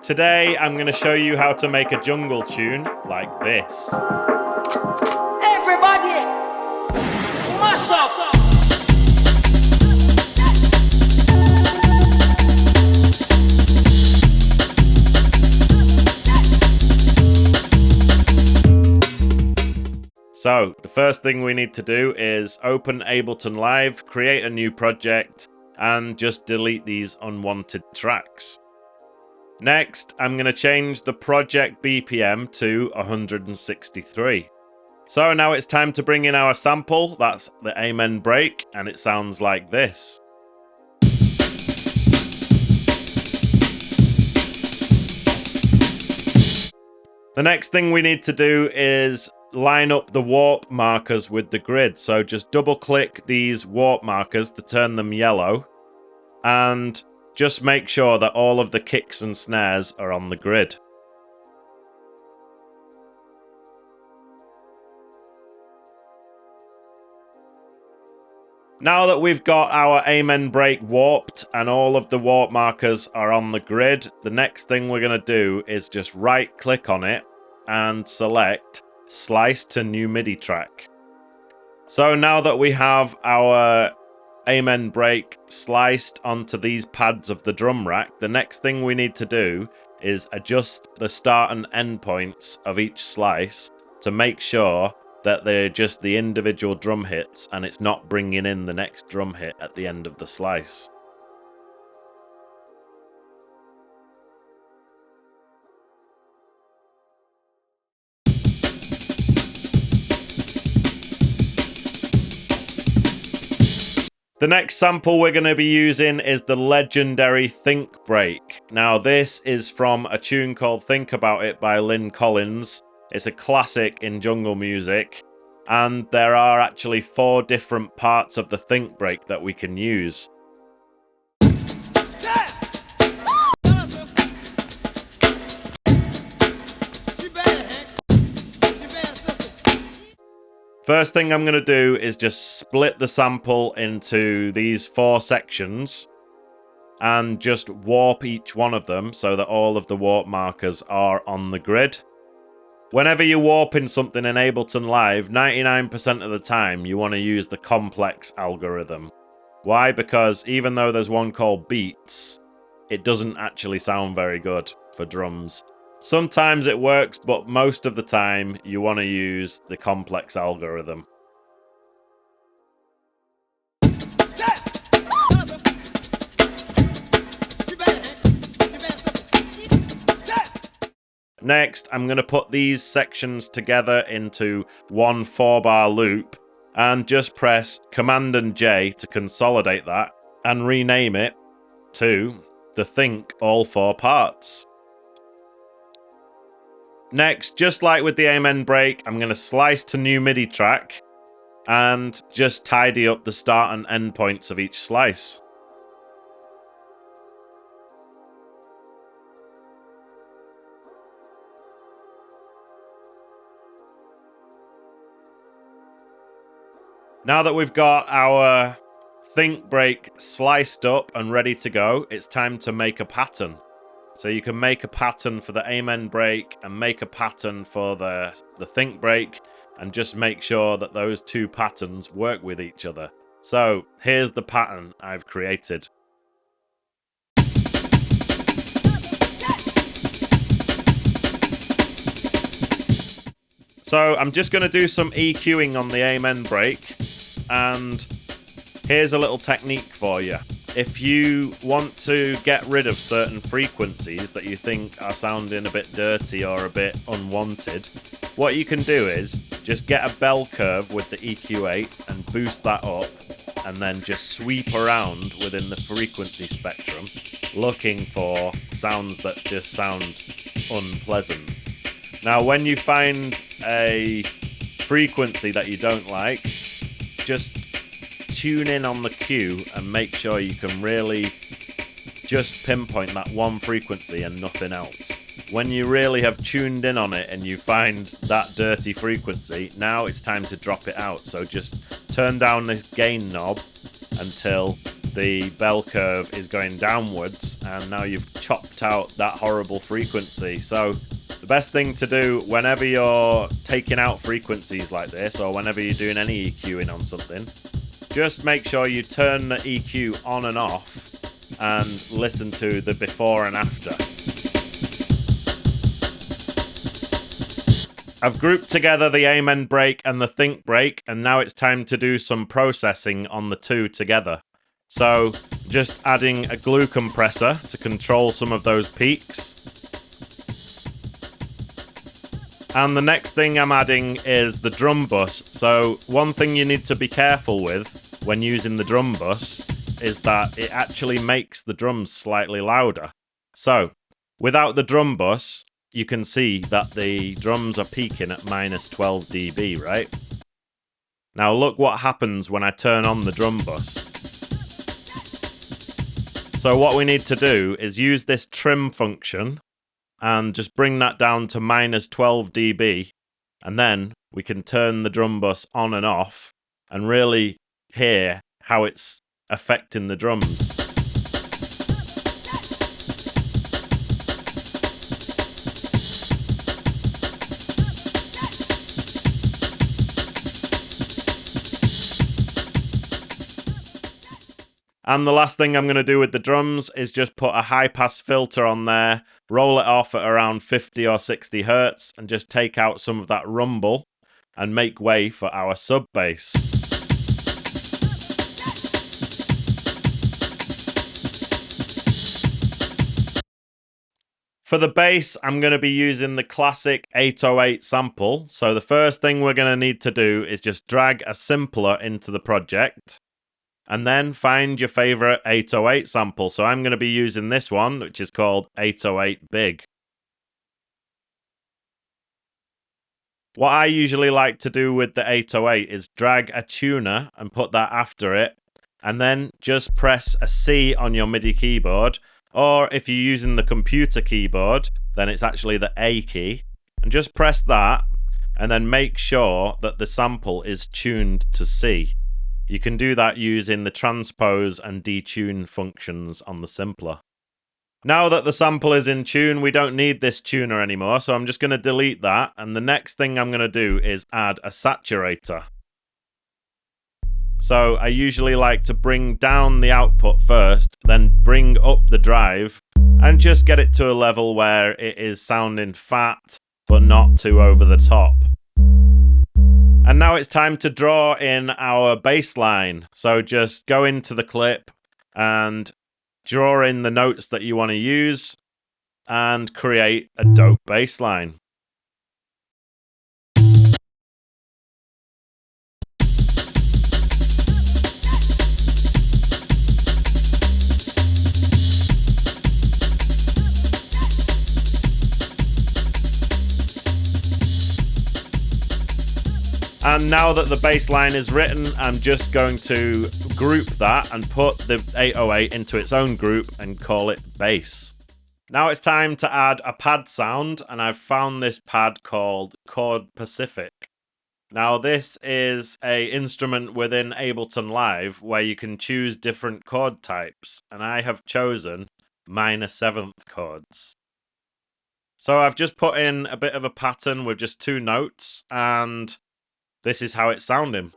Today I'm going to show you how to make a jungle tune like this. Everybody, mash up. So the first thing we need to do is open Ableton Live, create a new project, and just delete these unwanted tracks. Next, I'm going to change the project BPM to 163. So now it's time to bring in our sample. That's the Amen break, and it sounds like this. The next thing we need to do is line up the warp markers with the grid. So just double click these warp markers to turn them yellow, and just make sure that all of the kicks and snares are on the grid. Now that we've got our Amen break warped and all of the warp markers are on the grid, the next thing we're going to do is just right click on it and select Slice to New MIDI Track. So now that we have our Amen break sliced onto these pads of the drum rack, the next thing we need to do is adjust the start and end points of each slice to make sure that they're just the individual drum hits and it's not bringing in the next drum hit at the end of the slice. The next sample we're going to be using is the legendary Think break. Now this is from a tune called Think About It by Lynn Collins. It's a classic in jungle music, and there are actually 4 different parts of the Think break that we can use. First thing I'm going to do is just split the sample into these 4 sections and just warp each one of them so that all of the warp markers are on the grid. Whenever you're warping something in Ableton Live, 99% of the time you want to use the complex algorithm. Why? Because even though there's one called beats, it doesn't actually sound very good for drums. Sometimes it works, but most of the time you want to use the complex algorithm. Next, I'm going to put these sections together into one 4-bar loop and just press Command and J to consolidate that and rename it to the Think All 4 Parts. Next, just like with the Amen break, I'm going to slice to New MIDI Track and just tidy up the start and end points of each slice. Now that we've got our Think break sliced up and ready to go, it's time to make a pattern. So you can make a pattern for the Amen break and make a pattern for the Think break, and just make sure that those 2 patterns work with each other. So here's the pattern I've created. So I'm just going to do some EQing on the Amen break, and here's a little technique for you. If you want to get rid of certain frequencies that you think are sounding a bit dirty or a bit unwanted, what you can do is just get a bell curve with the EQ8 and boost that up, and then just sweep around within the frequency spectrum looking for sounds that just sound unpleasant. Now when you find a frequency that you don't like, just tune in on the cue and make sure you can really just pinpoint that one frequency and nothing else. When you really have tuned in on it and you find that dirty frequency, now it's time to drop it out. So just turn down this gain knob until the bell curve is going downwards, and now you've chopped out that horrible frequency. So the best thing to do whenever you're taking out frequencies like this, or whenever you're doing any EQing on something, just make sure you turn the EQ on and off and listen to the before and after. I've grouped together the amen break and the think break, and now it's time to do some processing on the two together. So just adding a glue compressor to control some of those peaks. And the next thing I'm adding is the drum bus. So one thing you need to be careful with when using the drum bus is that it actually makes the drums slightly louder. So without the drum bus, you can see that the drums are peaking at minus 12 dB, right? Now look what happens when I turn on the drum bus. So what we need to do is use this trim function and just bring that down to minus 12 dB, and then we can turn the drum bus on and off and really hear how it's affecting the drums. And the last thing I'm going to do with the drums is just put a high pass filter on there, roll it off at around 50 or 60 hertz, and just take out some of that rumble and make way for our sub bass. For the bass, I'm going to be using the classic 808 sample. So the first thing we're going to need to do is just drag a simpler into the project. And then find your favorite 808 sample. So I'm going to be using this one, which is called 808 Big. What I usually like to do with the 808 is drag a tuner and put that after it, and then just press a C on your MIDI keyboard, or if you're using the computer keyboard, then it's actually the A key, and just press that, and then make sure that the sample is tuned to C. You can do that using the transpose and detune functions on the simpler. Now that the sample is in tune, we don't need this tuner anymore, so I'm just going to delete that, and the next thing I'm going to do is add a saturator. So I usually like to bring down the output first, then bring up the drive, and just get it to a level where it is sounding fat, but not too over the top. And now it's time to draw in our bass line. So just go into the clip and draw in the notes that you want to use and create a dope bass line. And now that the bass line is written, I'm just going to group that and put the 808 into its own group and call it bass. Now it's time to add a pad sound, and I've found this pad called Chord Pacific. Now this is an instrument within Ableton Live where you can choose different chord types, and I have chosen minor seventh chords. So I've just put in a bit of a pattern with just two notes, and this is how it's sounding.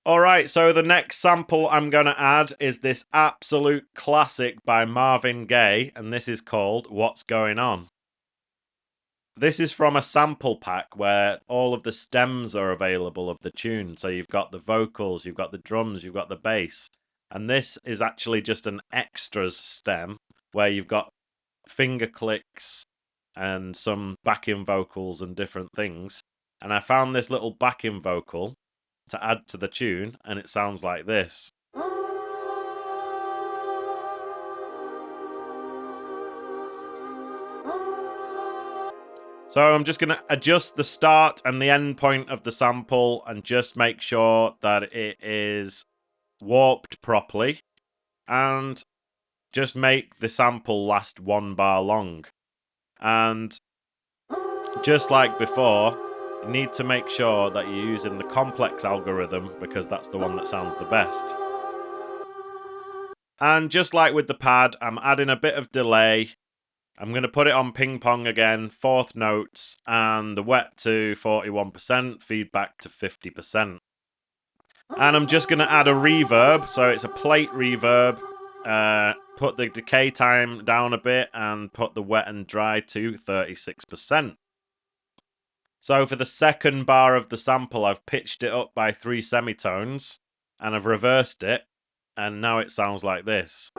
Alright, so the next sample I'm going to add is this absolute classic by Marvin Gaye, and this is called What's Going On. This is from a sample pack where all of the stems are available of the tune. So you've got the vocals, you've got the drums, you've got the bass. And this is actually just an extras stem where you've got finger clicks and some backing vocals and different things. And I found this little backing vocal to add to the tune, and it sounds like this. So I'm just going to adjust the start and the end point of the sample and just make sure that it is warped properly. And just make the sample last 1 bar long. And just like before, you need to make sure that you're using the complex algorithm because that's the one that sounds the best. And just like with the pad, I'm adding a bit of delay. I'm going to put it on ping pong again, 4th notes, and the wet to 41%, feedback to 50%. And I'm just going to add a reverb, so it's a plate reverb. Put the decay time down a bit and put the wet and dry to 36%. So for the second bar of the sample, I've pitched it up by 3 semitones and I've reversed it, and now it sounds like this.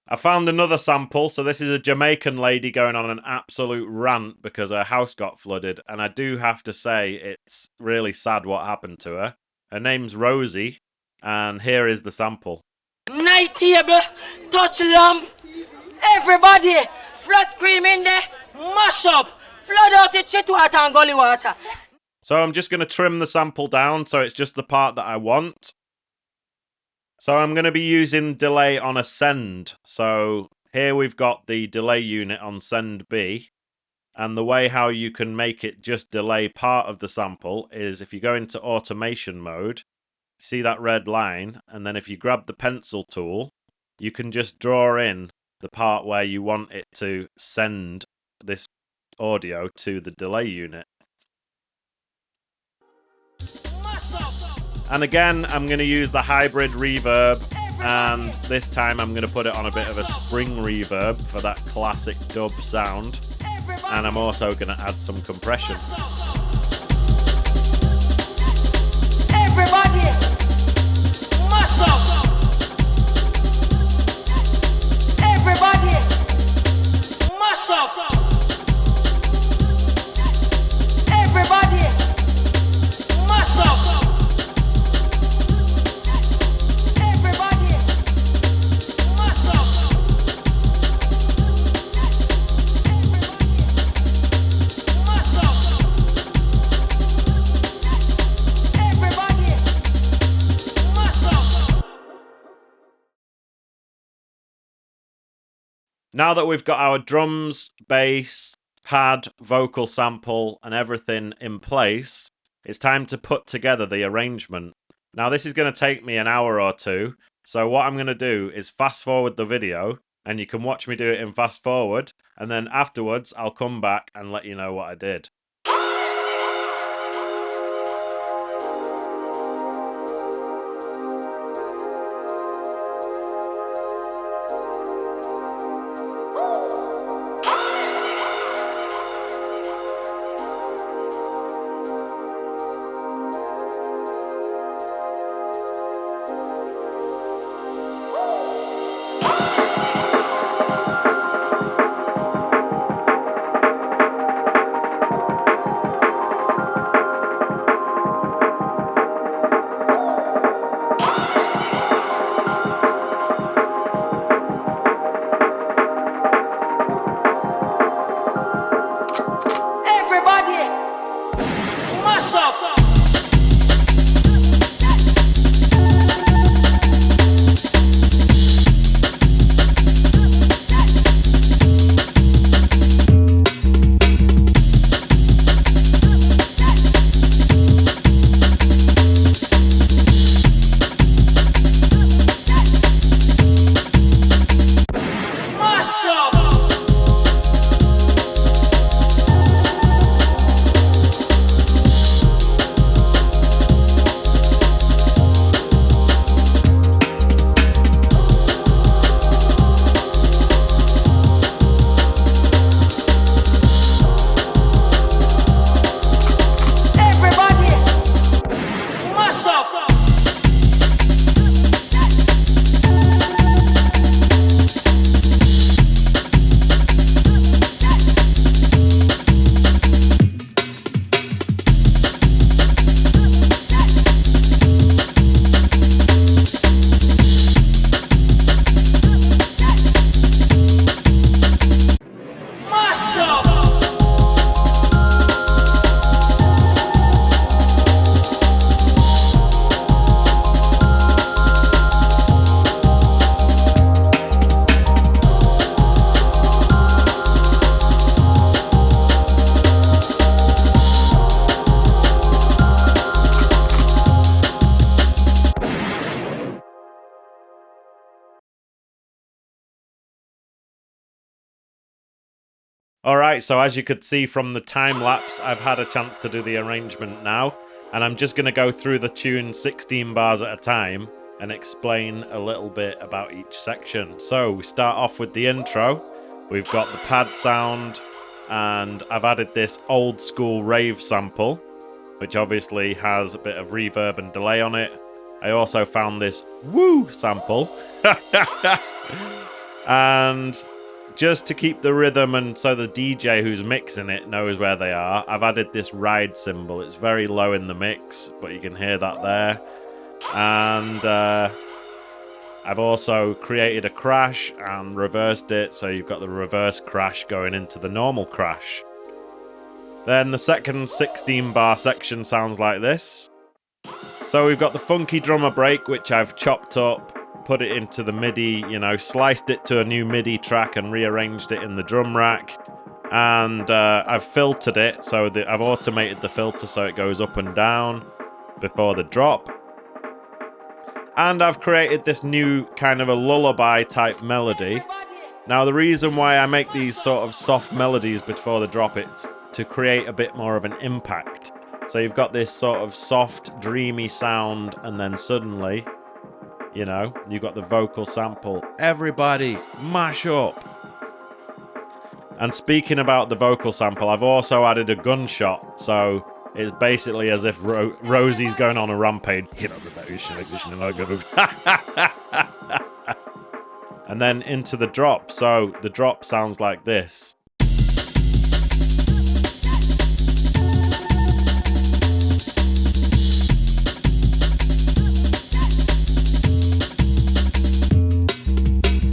I found another sample, so this is a Jamaican lady going on an absolute rant because her house got flooded, and I do have to say it's really sad what happened to her. Her name's Rosie, and here is the sample. Night table, touch lamp, everybody, flat cream in there, mash up, flood out the shit water and gully water. So I'm just going to trim the sample down so it's just the part that I want. So I'm going to be using delay on a send. So here we've got the delay unit on send B. And the way how you can make it just delay part of the sample is if you go into automation mode, see that red line, and then if you grab the pencil tool, you can just draw in the part where you want it to send this audio to the delay unit. And again, I'm going to use the hybrid reverb, and this time I'm going to put it on a bit of a spring reverb for that classic dub sound. And I'm also going to add some compression. Everybody, mash up. Everybody, mash up. Everybody, mash up. Everybody, mash up. Now that we've got our drums, bass, pad, vocal sample, and everything in place, it's time to put together the arrangement. Now this is going to take me an hour or two, so what I'm going to do is fast forward the video, and you can watch me do it in fast forward, and then afterwards I'll come back and let you know what I did. Alright, so as you could see from the time lapse, I've had a chance to do the arrangement now, and I'm just going to go through the tune 16 bars at a time and explain a little bit about each section. So we start off with the intro. We've got the pad sound, and I've added this old school rave sample, which obviously has a bit of reverb and delay on it. I also found this woo sample. And just to keep the rhythm and so the DJ who's mixing it knows where they are, I've added this ride cymbal. It's very low in the mix, but you can hear that there. And I've also created a crash and reversed it, so you've got the reverse crash going into the normal crash. Then the second 16 bar section sounds like this. So we've got the funky drummer break, which I've chopped up, put it into the MIDI, sliced it to a new MIDI track and rearranged it in the drum rack. And I've filtered it, so I've automated the filter so it goes up and down before the drop. And I've created this new kind of a lullaby type melody. Now the reason why I make these sort of soft melodies before the drop, it's to create a bit more of an impact. So you've got this sort of soft, dreamy sound, and then suddenly, you've got the vocal sample. Everybody, mash up. And speaking about the vocal sample, I've also added a gunshot. So it's basically as if Rosie's going on a rampage. And then into the drop. So the drop sounds like this.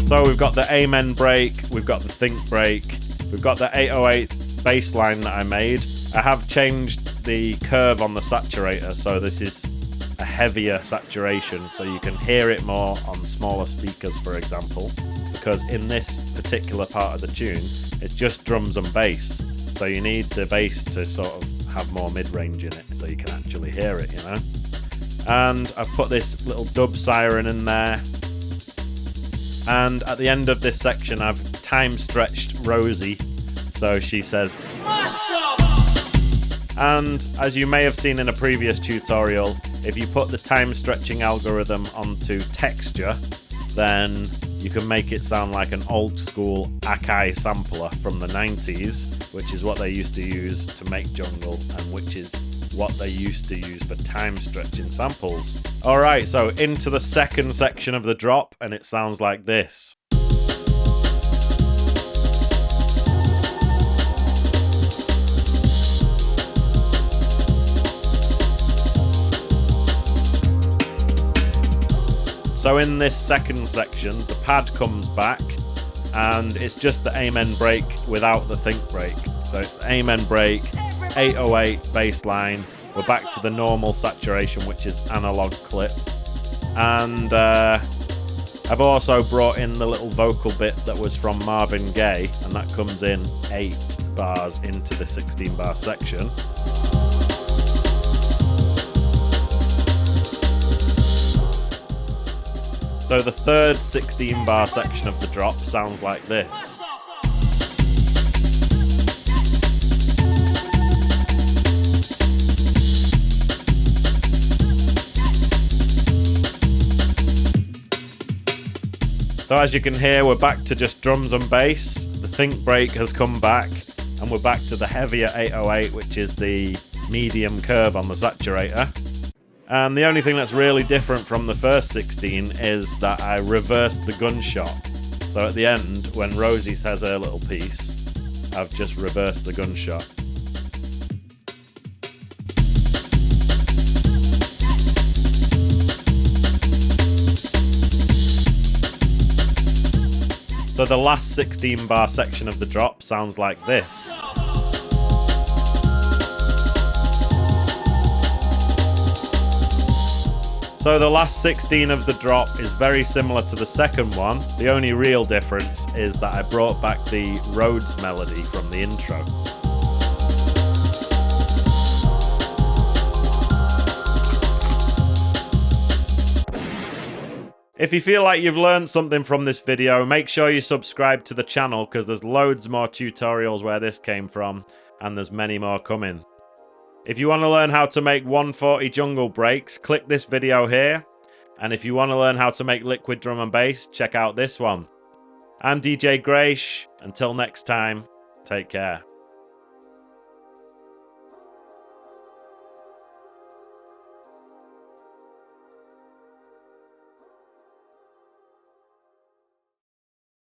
So we've got the Amen break, we've got the Think break, we've got the 808 bass line that I made. I have changed the curve on the saturator, so this is a heavier saturation, so you can hear it more on smaller speakers, for example, because in this particular part of the tune, it's just drums and bass, so you need the bass to sort of have more mid-range in it, so you can actually hear it, And I've put this little dub siren in there. And at the end of this section, I've time stretched Rosie. So she says, mash up! And as you may have seen in a previous tutorial, if you put the time stretching algorithm onto texture, then you can make it sound like an old school Akai sampler from the 90s, which is what they used to use to make jungle, and which is what they used to use for time stretching samples. Alright, so into the second section of the drop, and it sounds like this. So in this second section, the pad comes back, and it's just the Amen break without the Think break. So it's the Amen break, 808 bass line. We're back to the normal saturation, which is analog clip. And I've also brought in the little vocal bit that was from Marvin Gaye, and that comes in 8 bars into the 16 bar section. So the third 16 bar section of the drop sounds like this. So as you can hear, we're back to just drums and bass. The Think break has come back, and we're back to the heavier 808, which is the medium curve on the saturator. And the only thing that's really different from the first 16 is that I reversed the gunshot. So at the end, when Rosie says her little piece, I've just reversed the gunshot. So the last 16 bar section of the drop sounds like this. So the last 16 of the drop is very similar to the second one. The only real difference is that I brought back the Rhodes melody from the intro. If you feel like you've learned something from this video, make sure you subscribe to the channel because there's loads more tutorials where this came from, and there's many more coming. If you want to learn how to make 140 jungle breaks, click this video here. And if you want to learn how to make liquid drum and bass, check out this one. I'm DJ Graish. Until next time, take care.